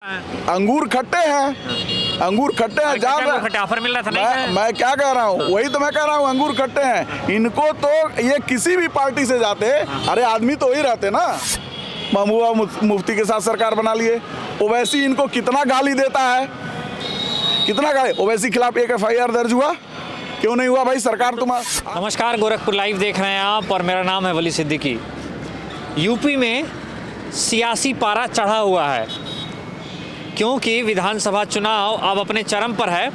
अंगूर खट्टे हैं, अंगूर खट्टे हैं। जान ऑफर मिल रहा था मैं क्या कह रहा हूँ, वही तो मैं कह रहा हूँ, अंगूर खट्टे हैं। इनको तो ये किसी भी पार्टी से जाते, अरे आदमी तो वही रहते ना। महबूबा मुफ्ती के साथ सरकार बना लिए। ओवैसी इनको कितना गाली देता है, कितना गाली। ओवैसी खिलाफ एक FIR दर्ज हुआ, क्यों नहीं हुआ भाई? सरकार तुम्हारा। नमस्कार, गोरखपुर लाइव देख रहे हैं आप और मेरा नाम है वली सिद्दीकी। यूपी में सियासी पारा चढ़ा हुआ है क्योंकि विधानसभा चुनाव अब अपने चरम पर है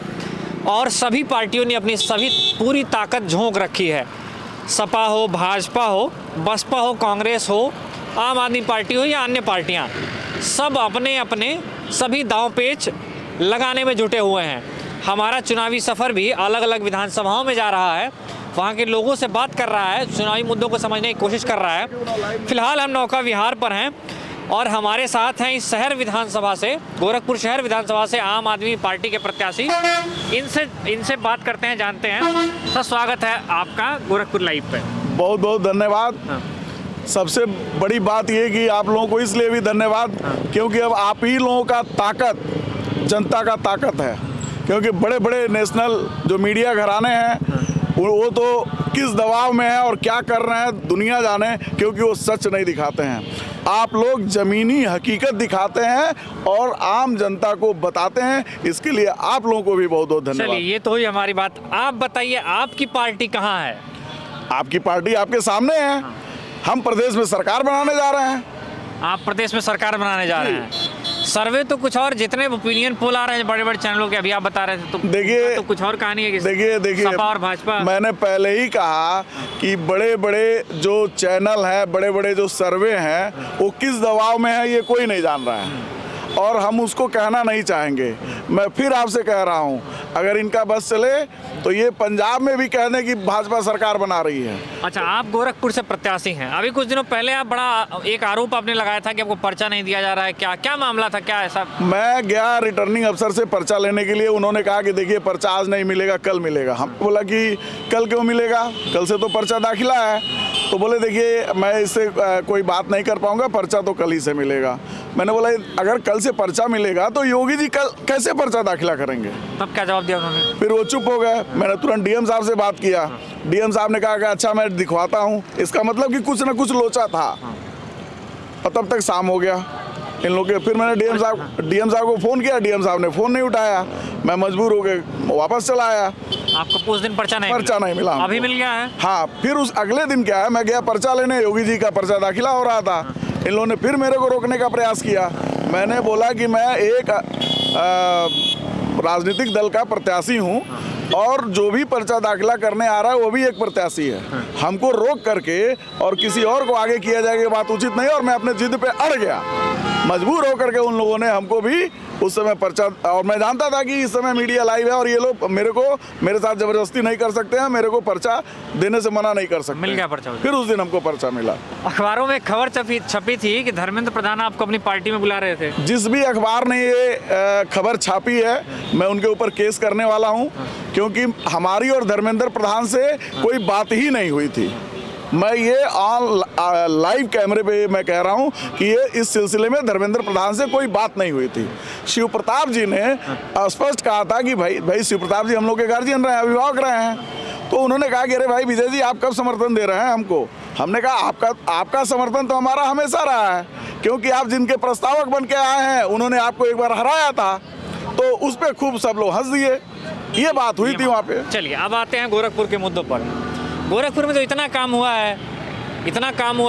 और सभी पार्टियों ने अपनी पूरी ताकत झोंक रखी है। सपा हो, भाजपा हो, बसपा हो, कांग्रेस हो, आम आदमी पार्टी हो या अन्य पार्टियां, सब अपने अपने सभी दांव पेच लगाने में जुटे हुए हैं। हमारा चुनावी सफ़र भी अलग अलग विधानसभाओं में जा रहा है, वहाँ के लोगों से बात कर रहा है, चुनावी मुद्दों को समझने की कोशिश कर रहा है। फिलहाल हम नौका विहार पर हैं और हमारे साथ हैं इस शहर विधानसभा से, गोरखपुर शहर विधानसभा से आम आदमी पार्टी के प्रत्याशी। इनसे बात करते हैं, जानते हैं। सर, स्वागत है आपका गोरखपुर लाइव पे। बहुत बहुत धन्यवाद। सबसे बड़ी बात ये कि आप लोगों को इसलिए भी धन्यवाद क्योंकि अब आप ही लोगों का ताकत जनता का ताकत है। क्योंकि बड़े बड़े नेशनल जो मीडिया घराने हैं वो तो किस दबाव में है और क्या कर रहे हैं दुनिया जाने, क्योंकि वो सच नहीं दिखाते हैं। आप लोग ज़मीनी हकीकत दिखाते हैं और आम जनता को बताते हैं, इसके लिए आप लोगों को भी बहुत बहुत धन्यवाद। चलिए, ये तो हुई हमारी बात। आप बताइए, आपकी पार्टी कहाँ है? आपकी पार्टी आपके सामने है। हम प्रदेश में सरकार बनाने जा रहे हैं। आप प्रदेश में सरकार बनाने जा रहे हैं। सर्वे तो कुछ और, जितने ओपिनियन पोल आ रहे हैं बड़े बड़े चैनलों के, अभी आप बता रहे थे, तो देखिए तो कुछ और कहानी है। देखिए सपा और भाजपा। मैंने पहले ही कहा कि बड़े बड़े जो चैनल हैं, बड़े बड़े जो सर्वे हैं, वो किस दबाव में है ये कोई नहीं जान रहा है और हम उसको कहना नहीं चाहेंगे। मैं फिर आपसे कह रहा हूँ, अगर इनका बस चले तो ये पंजाब में भी कह दें कि भाजपा सरकार बना रही है। अच्छा, आप गोरखपुर से प्रत्याशी हैं। अभी कुछ दिनों पहले आप बड़ा एक आरोप आपने लगाया था कि आपको पर्चा नहीं दिया जा रहा है। क्या मामला था, क्या ऐसा? मैं गया रिटर्निंग अफसर से पर्चा लेने के लिए। उन्होंने कहा कि देखिए पर्चा आज नहीं मिलेगा, कल मिलेगा। हम बोला कि कल क्यों मिलेगा, कल से तो पर्चा दाखिला है। तो बोले देखिए मैं इससे कोई बात नहीं कर पाऊंगा, पर्चा तो कल ही से मिलेगा। मैंने बोला अगर कल से पर्चा मिलेगा तो योगी जी कल कैसे पर्चा दाखिला करेंगे? तब क्या जवाब दिया उन्होंने? फिर वो चुप हो गए। मैंने तुरंत DM साहब से बात किया। DM साहब ने कहा कि अच्छा मैं दिखवाता हूँ। इसका मतलब कि कुछ ना कुछ लोचा था। और तब तक शाम हो गया इन लोग के। फिर मैंने DM साहब को फ़ोन किया, DM साहब ने फ़ोन नहीं उठाया। मैं मजबूर हो गए, वापस चला आया। आपको उस दिन पर्चा नहीं मिला। अभी मिल गया है? हाँ, फिर उस अगले दिन क्या है, मैं गया पर्चा लेने, योगी जी का पर्चा दाखिला हो रहा था। इन लोगों ने फिर मेरे को रोकने का प्रयास किया। मैंने बोला कि मैं एक राजनीतिक दल का प्रत्याशी हूँ और जो भी पर्चा दाखिला करने आ रहा है वो भी एक प्रत्याशी है। हमको रोक करके और किसी और को आगे किया जाएगा, बात उचित नहीं। और मैं अपने जिद पे अड़ गया। मजबूर होकर के उन लोगों ने हमको भी उस समय पर्चा, और मैं जानता था कि इस समय मीडिया लाइव है और ये लोग मेरे साथ जबरदस्ती नहीं कर सकते हैं, मेरे को पर्चा देने से मना नहीं कर सकते। मिल गया पर्चा। फिर उस दिन हमको पर्चा मिला। अखबारों में खबर छपी थी कि धर्मेंद्र प्रधान आपको अपनी पार्टी में बुला रहे थे। जिस भी अखबार ने ये खबर छापी है, मैं उनके ऊपर केस करने वाला हूँ, क्योंकि हमारी और धर्मेंद्र प्रधान से कोई बात ही नहीं हुई थी। मैं ये लाइव कैमरे पे मैं कह रहा हूँ कि ये इस सिलसिले में धर्मेंद्र प्रधान से कोई बात नहीं हुई थी। शिव प्रताप जी ने स्पष्ट कहा था कि भाई शिव प्रताप जी हम लोग के गार्जियन रहे हैं, अभिभावक रहे हैं। तो उन्होंने कहा कि अरे भाई विजय जी आप कब समर्थन दे रहे हैं हमको? हमने कहा आपका समर्थन तो हमारा हमेशा रहा है, क्योंकि आप जिनके प्रस्तावक बन के आए हैं उन्होंने आपको एक बार हराया था। तो उस पर खूब सब लोग हंस दिए। ये बात हुई थी वहाँ पे। चलिए, अब आते हैं गोरखपुर के मुद्दों पर। गोरखपुर में तो इतना काम हुआ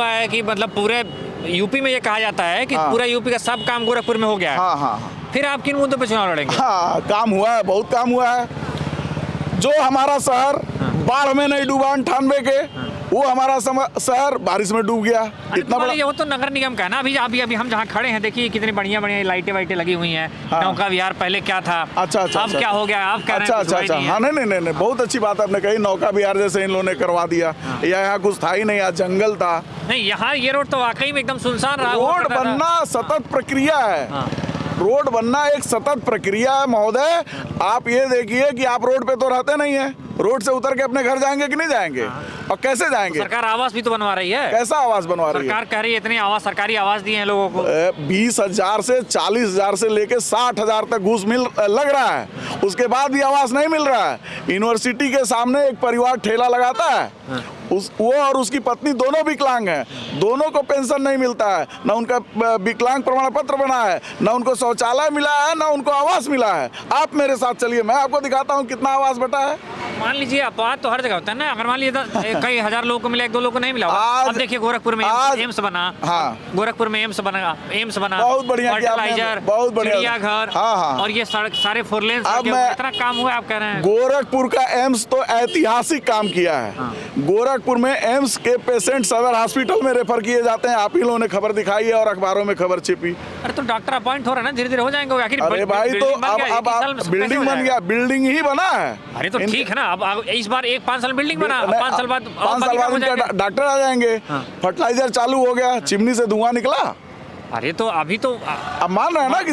है कि मतलब पूरे यूपी में ये कहा जाता है कि पूरा यूपी का सब काम गोरखपुर में हो गया है। हाँ। फिर आप किन मुद्दों पे चुनाव लड़ेंगे? हाँ, काम हुआ है, बहुत काम हुआ है। जो हमारा शहर बाढ़ में नहीं डूबा 98 के, वो हमारा शहर बारिश में डूब गया। इतना बड़ा। वो तो नगर निगम का है ना। अभी हम जहाँ खड़े हैं, देखिए कितनी बढ़िया लाइटें लगी हुई हैं। हाँ। नौका विहार पहले क्या था, अच्छा अब क्या हो गया? आप कह रहे हैं अच्छा। हाँ, नहीं, बहुत अच्छी बात आपने कही। नौका विहार जैसे इन लोगों ने करवा दिया। यहाँ कुछ था ही नहीं, यहाँ जंगल था। नहीं, यहाँ ये रोड तो वाकई में एकदम सुनसान रहा। रोड बनना सतत प्रक्रिया है। रोड बनना एक सतत प्रक्रिया है महोदय। आप ये देखिए कि आप रोड पे तो रहते नहीं है, रोड से उतर के अपने घर जाएंगे कि नहीं जाएंगे? और कैसे जाएंगे? सरकार आवास भी तो बनवा रही है। कैसा आवास बनवा रही है? सरकार कह रही है इतने आवास, सरकारी आवास दिए हैं लोगों को। 20,000 से 40,000 से लेके 60,000 तक घूस लग रहा है, उसके बाद भी आवास नहीं मिल रहा है। यूनिवर्सिटी के सामने एक परिवार ठेला लगाता है, वो और उसकी पत्नी दोनों विकलांग हैं, दोनों को पेंशन नहीं मिलता है, ना उनका विकलांग प्रमाण पत्र बना है, ना उनको शौचालय मिला है, ना उनको आवास मिला है। आप मेरे साथ चलिए, मैं आपको दिखाता हूँ कितना आवास बटा है। मान लीजिए अपवाद तो हर जगह होता है ना, अगर मान लीजिए कई हजार लोगों को मिला, 1-2 लोगों को नहीं मिला। अब देखिए गोरखपुर में एम्स बना। हाँ, गोरखपुर में एम्स बना, बहुत बढ़िया, फर्टिलाइजर, बहुत बढ़िया, चिड़ियाघर। हाँ हाँ, और ये सड़क सारे 4 लेन इतना काम हुआ आप कह रहे हैं। गोरखपुर का एम्स तो ऐतिहासिक काम किया है। गोरखपुर में एम्स के पेशेंट सदर हॉस्पिटल में रेफर किए जाते हैं। आप ही लोगों ने खबर दिखाई है और अखबारों में खबर छिपी। अरे तो डॉक्टर अपॉइंट हो रहे हैं ना, धीरे-धीरे हो जाएंगे। अरे भाई तो अब बिल्डिंग बन गया, बिल्डिंग ही बना है। अरे तो ठीक है ना, अब इस बार 5 साल बिल्डिंग बना, 5 साल बाद डॉक्टर आ जाएंगे। फर्टिलाइजर चालू हो गया, चिमनी से धुआं निकला। अरे तो अभी तो अब मान रहे हैं ना कि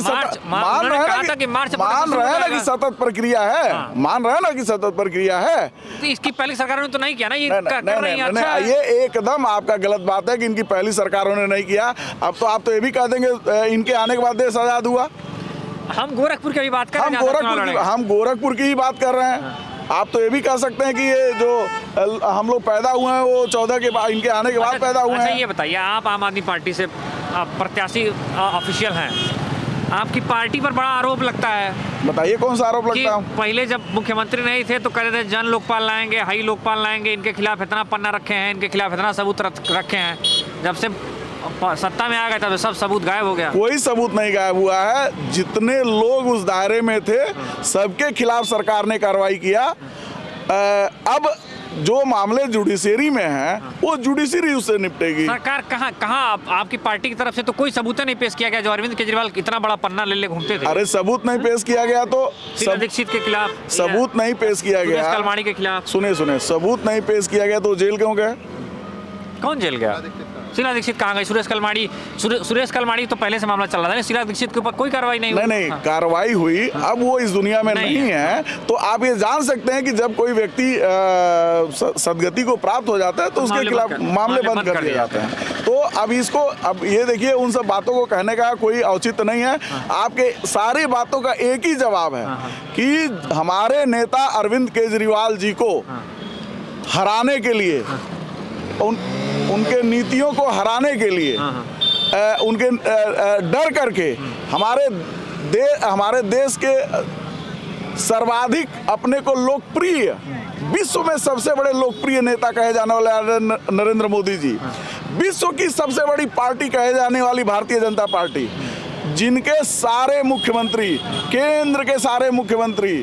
मान रहे हैं ना कि सतत प्रक्रिया है, मान रहे हैं ना कि सतत प्रक्रिया है। तो इसकी पहली सरकारों ने तो नहीं किया ना, ये कर रही है। अच्छा, ये एकदम आपका गलत बात है कि इनकी पहली सरकारों ने नहीं किया। अब तो आप तो ये भी कह देंगे इनके आने के बाद देश आजाद हुआ। हम गोरखपुर की बात कर रहे हैं, हम गोरखपुर की ही बात कर रहे हैं। आप तो ये भी कह सकते हैं कि ये जो हम लोग पैदा हुए हैं वो 14 के बाद, इनके आने के बाद पैदा हुए हैं। ये बताइए, आप आम आदमी पार्टी से प्रत्याशी ऑफिशियल हैं, आपकी पार्टी पर बड़ा आरोप लगता है। बताइए कौन सा आरोप लगता है? पहले जब मुख्यमंत्री नहीं थे तो कह रहे थे जन लोकपाल लाएंगे, हाई लोकपाल लाएंगे, इनके खिलाफ इतना पन्ना रखे हैं, इनके खिलाफ इतना सबूत रखे हैं। जब से सत्ता में आ गया था तो सब सबूत गायब हो गया। कोई सबूत नहीं गायब हुआ है। जितने लोग उस दायरे में थे सबके खिलाफ सरकार ने कार्रवाई किया। अब जो मामले जुडिशरी में हैं वो जुडिशरी उससे निपटेगी। सरकार कहाँ आपकी पार्टी की तरफ से तो कोई सबूत नहीं पेश किया गया, जो अरविंद केजरीवाल इतना बड़ा पन्ना ले घूमते थे। अरे सबूत नहीं पेश किया गया तो दीक्षित के खिलाफ सबूत नहीं पेश किया गया, सुरेश कलमाड़ी के खिलाफ सुने सबूत नहीं पेश किया गया तो जेल क्यों गए? कौन जेल गया? शीला दीक्षित कहाँ गई? सुरेश कलमाड़ी तो पहले से मामला चल रहा था, शीला दीक्षित के ऊपर कोई कार्रवाई नहीं हुई। नहीं कार्रवाई हुई। अब वो इस दुनिया में नहीं है। तो आप ये जान सकते हैं कि जब कोई व्यक्ति सदगति को प्राप्त हो जाता है तो उसके खिलाफ मामले बंद कर दिए जाते हैं। तो अब ये देखिए, उन सब बातों को कहने का कोई औचित्य नहीं है। आपके सारी बातों का एक ही जवाब है कि हमारे नेता अरविंद केजरीवाल जी को हराने के लिए, उनके नीतियों को हराने के लिए, उनके डर करके हमारे देश के सर्वाधिक अपने को लोकप्रिय, विश्व में सबसे बड़े लोकप्रिय नेता कहे जाने वाले नरेंद्र मोदी जी, विश्व की सबसे बड़ी पार्टी कहे जाने वाली भारतीय जनता पार्टी, जिनके सारे मुख्यमंत्री, केंद्र के सारे मुख्यमंत्री,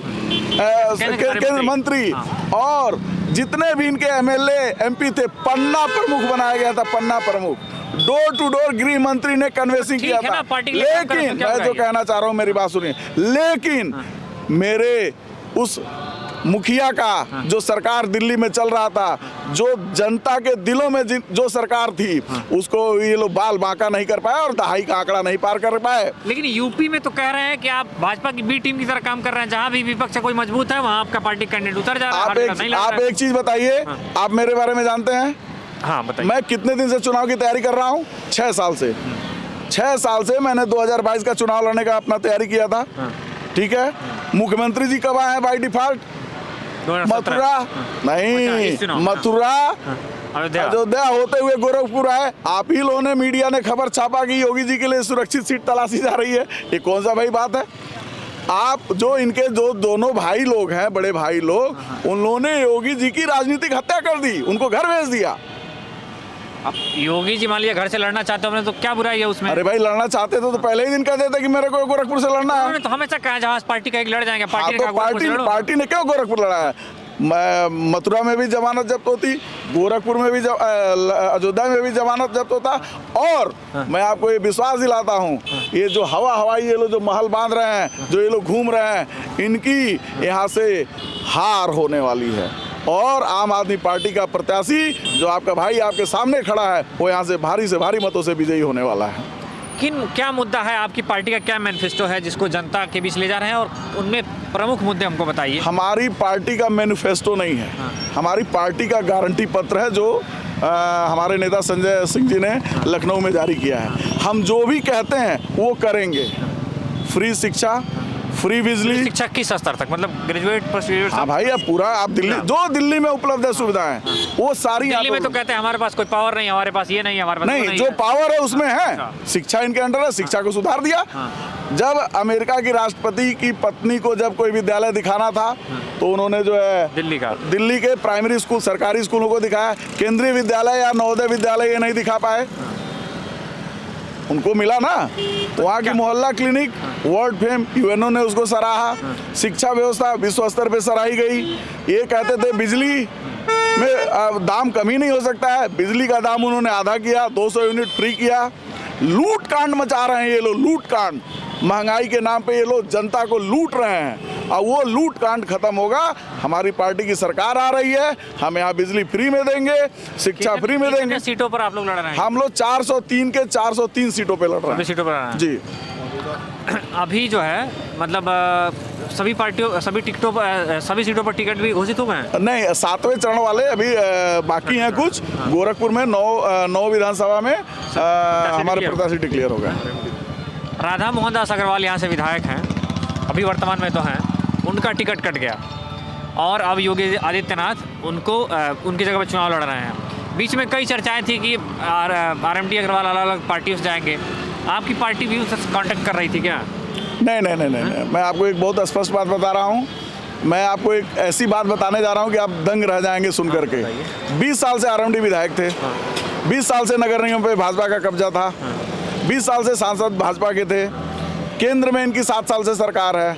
केंद्र मंत्री और जितने भी इनके एमएलए एमपी थे, पन्ना प्रमुख बनाया गया था। पन्ना प्रमुख, डोर टू डोर गृह मंत्री ने कन्वेंसिंग किया था। लेकिन मैं जो कहना चाह रहा हूँ, मेरी बात सुनिए, लेकिन मेरे उस मुखिया का जो सरकार दिल्ली में चल रहा था, जो जनता के दिलों में जो सरकार थी, उसको ये लोग बाल बांका नहीं कर पाए और दहाई का आंकड़ा नहीं पार कर पाए। लेकिन यूपी में तो कह रहे हैं कि आप भाजपा की बी टीम की तरह काम कर रहे हैं, जहां भी विपक्ष कोई मजबूत है वहां आपका पार्टी कैंडिडेट उतर जा रहा है। आप एक चीज बताइए, आप मेरे बारे में जानते हैं? हाँ बताइए। मैं कितने दिन से चुनाव की तैयारी कर रहा हूँ? 6 साल से। 6 साल से मैंने 2022 का चुनाव लड़ने का अपना तैयारी किया था। ठीक है। मुख्यमंत्री जी कब आए हैं बाई डिफॉल्ट? मथुरा नहीं, मथुरा अयोध्या होते हुए गोरखपुर आए। आप ही लोगों ने, मीडिया ने खबर छापा कि योगी जी के लिए सुरक्षित सीट तलाशी जा रही है। ये कौन सा भाई बात है? आप जो इनके जो दोनों भाई लोग हैं, बड़े भाई लोग, उन लोगों ने योगी जी की राजनीतिक हत्या कर दी, उनको घर भेज दिया। अब योगी जी मान लिया घर से लड़ना चाहते हो तो क्या बुराई है उसमें? अरे भाई लड़ना चाहते तो पहले ही दिन कह देते कि मेरे को गोरखपुर से लड़ना है। तो हमें कहा जहां पार्टी का एक लड़ जाएंगे। पार्टी ने क्यों गोरखपुर लड़ा है? मथुरा में भी जमानत जब्त होती, गोरखपुर में भी, अयोध्या में भी जमानत जब्त होता। और मैं आपको ये विश्वास दिलाता हूँ, ये जो हवाई ये लोग जो महल बांध रहे हैं, जो ये लोग घूम रहे हैं, इनकी यहाँ से हार होने वाली है। और आम आदमी पार्टी का प्रत्याशी जो आपका भाई आपके सामने खड़ा है, वो यहाँ से भारी मतों से विजयी होने वाला है। किन क्या मुद्दा है, आपकी पार्टी का क्या मैनिफेस्टो है जिसको जनता के बीच ले जा रहे हैं, और उनमें प्रमुख मुद्दे हमको बताइए। हमारी पार्टी का मैनिफेस्टो नहीं है, हमारी पार्टी का गारंटी पत्र है जो हमारे नेता संजय सिंह जी ने लखनऊ में जारी किया है। हम जो भी कहते हैं वो करेंगे। फ्री शिक्षा, फ्री बिजली, शिक्षा किस स्तर तक, मतलब ग्रेजुएट, पोस्ट ग्रेजुएट? हाँ भाई, अब पूरा आप दिल्ली, जो दिल्ली में उपलब्ध है सुविधाएं वो सारी दिल्ली में तो कहते हैं हमारे पास कोई पावर नहीं, हमारे पास ये नहीं, हमारे पास नहीं, जो पावर है उसमें है। शिक्षा इनके अंडर है, शिक्षा को सुधार दिया। जब अमेरिका की राष्ट्रपति की पत्नी को जब कोई विद्यालय दिखाना था तो उन्होंने जो है दिल्ली के प्राइमरी स्कूल, सरकारी स्कूलों को दिखाया। केंद्रीय विद्यालय या नवोदय विद्यालय ये नहीं दिखा पाए, उनको मिला ना। तो वहाँ की मोहल्ला क्लिनिक वर्ल्ड फेम, यूएनओ ने उसको सराहा। शिक्षा व्यवस्था विश्व स्तर पे सराही गई। ये कहते थे बिजली में दाम कम ही नहीं हो सकता है, बिजली का दाम उन्होंने आधा किया, 200 यूनिट फ्री किया। लूट कांड मचा रहे हैं ये लोग, लूट कांड, महंगाई के नाम पे ये लोग जनता को लूट रहे हैं। और वो लूट कांड खत्म होगा, हमारी पार्टी की सरकार आ रही है, हम यहाँ बिजली फ्री में देंगे, शिक्षा फ्री में देंगे। सीटों पर आप लोग लड़ रहे हैं? हम लोग 403 के 403 सीटों पे लड़ रहे हैं। सीटों पर जी। अभी जो है मतलब सभी पार्टियों, सभी टिकटों पर, सभी सीटों पर टिकट भी घोषित हो गए हैं? नहीं, 7वें चरण वाले अभी बाकी हैं कुछ। गोरखपुर में 9 विधानसभा में हमारे प्रत्याशी डिक्लेयर हो गए। राधा मोहन दास अग्रवाल यहाँ से विधायक हैं, अभी वर्तमान में तो हैं, उनका टिकट कट गया और अब योगी आदित्यनाथ उनको उनकी जगह पर चुनाव लड़ रहे हैं। बीच में कई चर्चाएं थी कि RMD अग्रवाल अलग अलग पार्टियों से जाएंगे, आपकी पार्टी भी उससे कांटेक्ट कर रही थी क्या? नहीं, मैं आपको एक बहुत स्पष्ट बात बता रहा हूँ। मैं आपको एक ऐसी बात बताने जा रहा हूँ कि आप दंग रह जाएंगे सुन करके। 20 साल से RMD विधायक थे, 20 साल से नगर निगम पे भाजपा का कब्जा था, 20 साल से सांसद भाजपा के थे, केंद्र में इनकी 7 साल से सरकार है,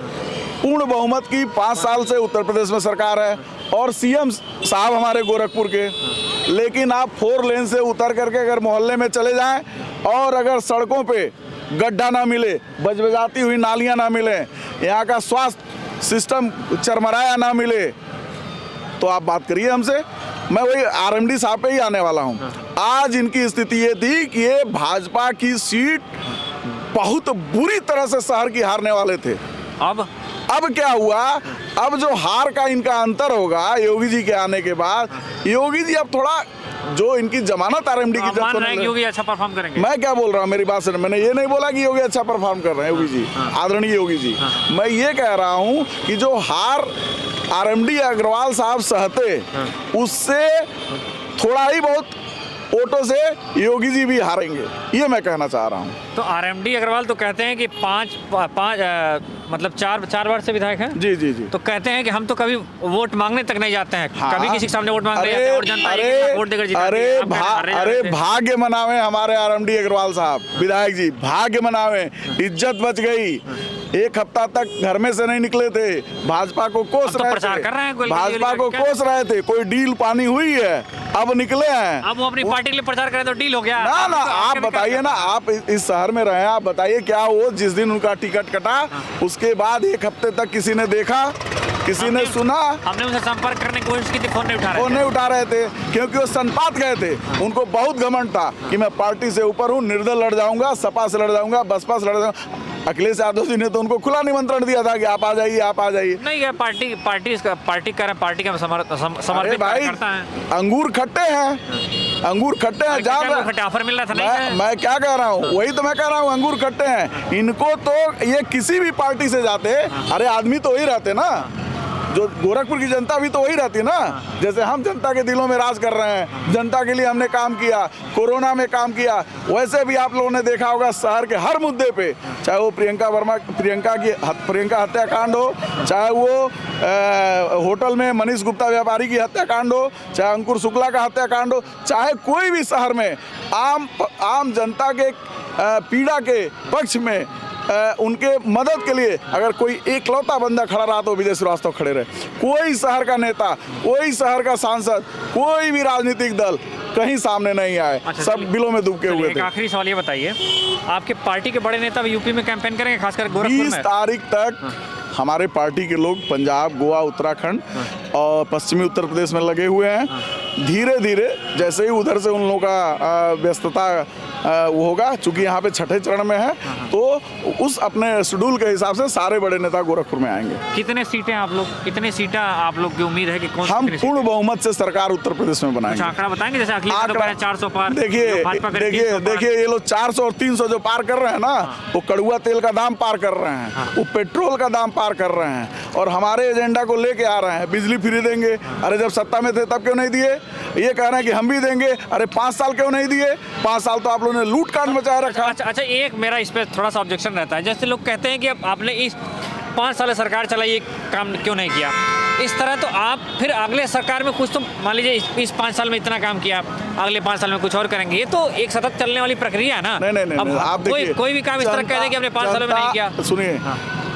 पूर्ण बहुमत की 5 साल से उत्तर प्रदेश में सरकार है और CM साहब हमारे गोरखपुर के। लेकिन आप 4 लेन से उतर करके अगर मोहल्ले में चले जाएं और अगर सड़कों पे गड्ढा ना मिले, बजबजाती हुई नालियां ना मिले, यहाँ का स्वास्थ्य सिस्टम चरमराया ना मिले, तो आप बात करिए हमसे। मैं वही RMD साहब पे ही आने वाला हूँ। आज इनकी स्थिति ये थी कि ये भाजपा की सीट बहुत बुरी तरह से शहर की हारने वाले थे। अब क्या हुआ, अब जो हार का इनका अंतर होगा योगी जी के आने के बाद, योगी जी अब थोड़ा जो इनकी जमानत RMD की जब मान रहे हैं कि योगी अच्छा परफॉर्म करेंगे। मैं क्या बोल रहा हूँ, मेरी बात सुनो, मैंने ये नहीं बोला कि योगी अच्छा परफॉर्म कर रहे हैं, योगी जी, आदरणीय योगी जी। मैं ये कह रहा हूँ कि जो हार RMD अग्रवाल साहब सहते, उससे थोड़ा ही बहुत वोटों से योगी जी भी हारेंगे, ये मैं कहना चाह रहा हूँ। तो RMD अग्रवाल तो कहते हैं कि मतलब चार बार से विधायक हैं। जी। तो कहते हैं कि हम तो कभी वोट मांगने तक नहीं जाते हैं, कभी किसी के सामने वोट मांगने अरे, जाते हैं और जनता वोट देकर जीतती है। अरे भाग्य मनावे हमारे RMD अग्रवाल साहब विधायक जी, भाग्य मनावे, इज्जत बच गई। 1 हफ्ता तक घर में से नहीं निकले थे, भाजपा को कोस रहे थे, भाजपा को कोस रहे थे, कोई डील पानी हुई है, अब निकले हैं। अब वो अपनी पार्टी के लिए प्रचार करें तो डील हो गया ना। आप बताइए ना, आप इस शहर में रहे, आप बताइए क्या वो जिस दिन उनका टिकट कटा उसके बाद 1 हफ्ते तक किसी ने देखा, किसी ने सुना? हमने उनसे संपर्क करने की कोशिश की थी, फोन नहीं उठा रहे थे क्योंकि वो सनपात गए थे। उनको बहुत घमंड था कि मैं पार्टी से ऊपर हूँ, निर्दल लड़ जाऊंगा, सपा से लड़ जाऊंगा, बसपा से लड़ जाऊंगा। अखिलेश यादव जी ने तो उनको खुला निमंत्रण दिया था कि आप आ जाइए, आप आ जाइए। नहीं, पार्टी का समर्पित करता है। अंगूर खट्टे हैं, अंगूर खट्टे हैं, जान ऑफर मिल रहा था। नहीं, मैं क्या कह रहा हूँ, वही तो मैं कह रहा हूँ, अंगूर खट्टे हैं। इनको तो ये किसी भी पार्टी से जाते, अरे आदमी तो वही रहते ना, जो गोरखपुर की जनता भी तो वही रहती ना। जैसे हम जनता के दिलों में राज कर रहे हैं, जनता के लिए हमने काम किया, कोरोना में काम किया, वैसे भी आप लोगों ने देखा होगा शहर के हर मुद्दे पे, चाहे वो प्रियंका हत्याकांड हो, चाहे वो होटल में मनीष गुप्ता व्यापारी की हत्याकांड हो, चाहे अंकुर शुक्ला का हत्याकांड हो, चाहे कोई भी शहर में आम जनता के पीड़ा के पक्ष में उनके मदद के लिए अगर कोई एकलौता बंदा खड़ा रहा तो विजय श्रीवास्तव खड़े रहे। कोई शहर का नेता, कोई शहर का सांसद, कोई भी राजनीतिक दल कहीं सामने नहीं आए। सब बिलों में डूबे हुए थे। आखिरी सवाल ये बताइए, आपके पार्टी के बड़े नेता यूपी में कैंपेन करेंगे, खासकर गोरखपुर में? 20 तारीख तक हमारे पार्टी के लोग पंजाब, गोवा, उत्तराखंड और पश्चिमी उत्तर प्रदेश में लगे हुए हैं। धीरे धीरे जैसे ही उधर से उन लोगों का व्यस्तता वो होगा, चूंकि यहाँ पे छठे चरण में है, तो उस अपने शेड्यूल के हिसाब से सारे बड़े नेता गोरखपुर में आएंगे। कितने सीटें आप लोग, कितने सीटें आप लोग की उम्मीद है कि कौन हम पूर्ण बहुमत से सरकार उत्तर प्रदेश में कुछ बनाएंगे। आंकड़ा बताएंगे, जैसे अखिलेश यादव कह रहे हैं 400 पार, देखिए भाजपा कह रही है 300 पार। देखिए ये लोग 400 और 300 जो पार कर रहे हैं ना, वो कड़ुआ तेल का दाम पार कर रहे हैं, वो पेट्रोल का दाम पार कर रहे हैं, और हमारे एजेंडा को लेके आ रहे हैं। बिजली फ्री देंगे, अरे जब सत्ता में थे तब क्यों नहीं दिए? ये कह रहे हैं कि हम भी देंगे, अरे 5 साल क्यों नहीं दिए? 5 साल तो आप लोगों ने लूट कांड मचाया रखा। अच्छा, एक मेरा इस पे थोड़ा सा ऑब्जेक्शन रहता है, जैसे लोग कहते हैं कि अब आपने इस 5 साल सरकार चलाई, ये काम क्यों नहीं किया? इस तरह तो आप फिर अगले सरकार में कुछ तो मान लीजिए इस 5 साल में इतना काम किया, अगले 5 साल में कुछ और करेंगे, ये तो एक सतत चलने वाली प्रक्रिया है ना। नहीं, अब आप देखिए, कोई भी काम इस तरह कह दे कि हमने 5 सालों में नहीं किया। सुनिए,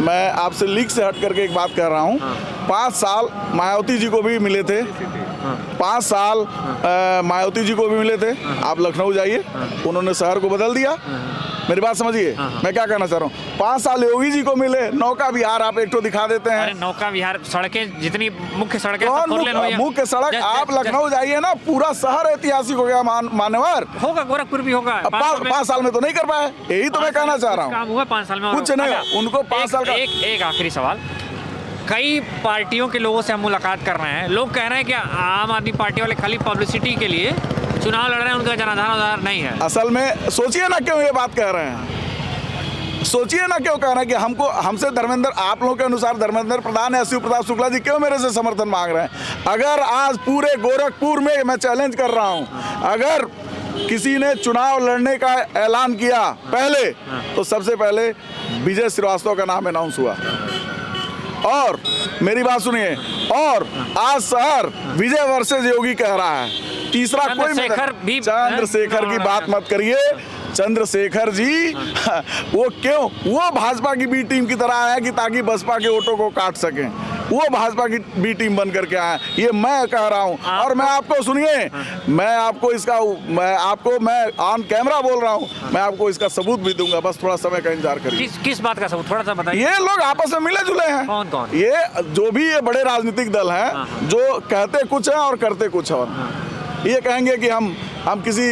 मैं आपसे लीक से हट करके एक बात कह रहा हूँ। 5 साल मायावती जी को भी मिले थे, 5 साल मायावती जी को भी मिले थे। आप लखनऊ जाइए, उन्होंने शहर को बदल दिया। मेरी बात समझिए, मैं क्या कहना चाह रहा हूँ। 5 साल योगी जी को मिले, नौका विहार आप एक तो दिखा देते हैं। अरे नौका विहार, सड़कें जितनी मुख्य सड़कें, मुख्य सड़क आप लखनऊ जाइए ना, पूरा शहर ऐतिहासिक हो गया मान्यवर। होगा, गोरखपुर भी होगा। 5 साल में तो नहीं कर पाए, यही तो मैं कहना चाह रहा हूँ। काम हुआ 5 साल में, कुछ नहीं, उनको 5 साल का। एक आखिरी सवाल, कई पार्टियों के लोगों से हम मुलाकात कर रहे हैं, लोग कह रहे हैं कि आम आदमी पार्टी वाले खाली पब्लिसिटी के लिए चुनाव लड़ रहे हैं, उनका जनाधार नहीं है। असल में सोचिए ना क्यों ये बात कह रहे हैं, सोचिए ना क्यों कह रहे हैं कि हमसे धर्मेंद्र, आप लोगों के अनुसार धर्मेंद्र प्रधान या शिव प्रताप शुक्ला जी क्यों मेरे से समर्थन मांग रहे हैं? अगर आज पूरे गोरखपुर में मैं चैलेंज कर रहा हूं, अगर किसी ने चुनाव लड़ने का ऐलान किया पहले, तो सबसे पहले विजय श्रीवास्तव का नाम अनाउंस हुआ। और मेरी बात सुनिए, और आज शहर विजय वर्सेस योगी कह रहा है। तीसरा कोई चंद्रशेखर की बात मत करिए। चंद्रशेखर जी वो क्यों, वो भाजपा की बी टीम की तरह आया कि ताकि बसपा के वोटों को काट सकें, वो भाजपा की बी टीम बन करके आए, ये मैं कह रहा हूं। और मैं आपको सुनिए, मैं ऑन कैमरा बोल रहा हूं, मैं आपको इसका सबूत भी दूंगा, बस थोड़ा समय का इंतजार करिए। किस बात का सबूत, थोड़ा सा बताइए। ये लोग आपस में मिले जुले हैं। कौन? ये जो भी ये बड़े राजनीतिक दल हैं, जो कहते कुछ है और करते कुछ और। ये कहेंगे कि हम किसी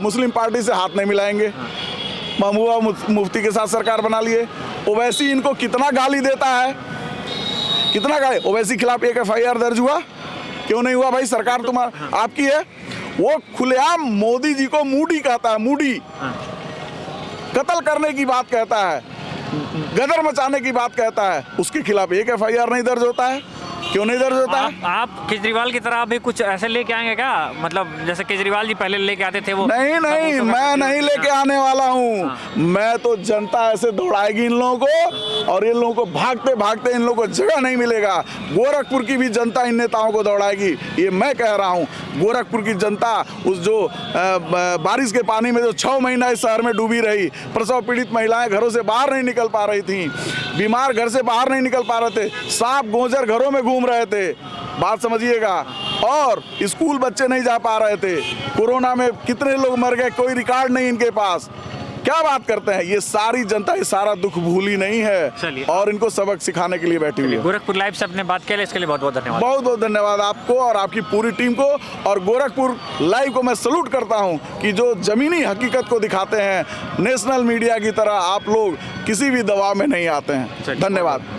मुस्लिम पार्टी से हाथ नहीं मिलाएंगे, महबूबा मुफ्ती के साथ सरकार बना लिए। ओवैसी इनको कितना गाली देता है, कितना गाली। ओवैसी खिलाफ एक FIR दर्ज हुआ, क्यों नहीं हुआ भाई? सरकार तुम्हारा आपकी है। वो खुलेआम मोदी जी को मूडी कहता है, मूडी, कत्ल करने की बात कहता है, गदर मचाने की बात कहता है, उसके खिलाफ एक FIR नहीं दर्ज होता है। क्यों नहीं दर्ज होता? आप केजरीवाल की तरह भी कुछ ऐसे लेके आएंगे क्या? मतलब जैसे केजरीवाल जी पहले लेके आते थे वो। नहीं, मैं नहीं लेके आने वाला हूँ। मैं तो जनता ऐसे दौड़ाएगी इन लोगों को, और इन लोगों को भागते भागते इन लोगों को जगह नहीं मिलेगा। गोरखपुर की भी जनता इन नेताओं को दौड़ाएगी, ये मैं कह रहा हूँ। गोरखपुर की जनता उस जो बारिश के पानी में जो 6 महीना इस शहर में डूबी रही, प्रसव पीड़ित महिलाएं घरों से बाहर नहीं निकल पा रही थी, बीमार घर से बाहर नहीं निकल पा रहे थे, सांप गोजर घरों में घूम रहे थे, बात समझिएगा, और स्कूल बच्चे नहीं जा पा रहे थे, कोरोना में कितने लोग मर गए, कोई रिकॉर्ड नहीं इनके पास। क्या बात करते हैं? ये सारी जनता ये सारा दुख भूली नहीं है, और इनको सबक सिखाने के लिए बैठी हुई है। गोरखपुर लाइव से अपने बात के लिए, इसके लिए बहुत बहुत धन्यवाद। बहुत बहुत धन्यवाद आपको और आपकी पूरी टीम को, और गोरखपुर लाइव को मैं सलूट करता हूं कि जो जमीनी हकीकत को दिखाते हैं, नेशनल मीडिया की तरह आप लोग किसी भी दबाव में नहीं आते हैं। धन्यवाद।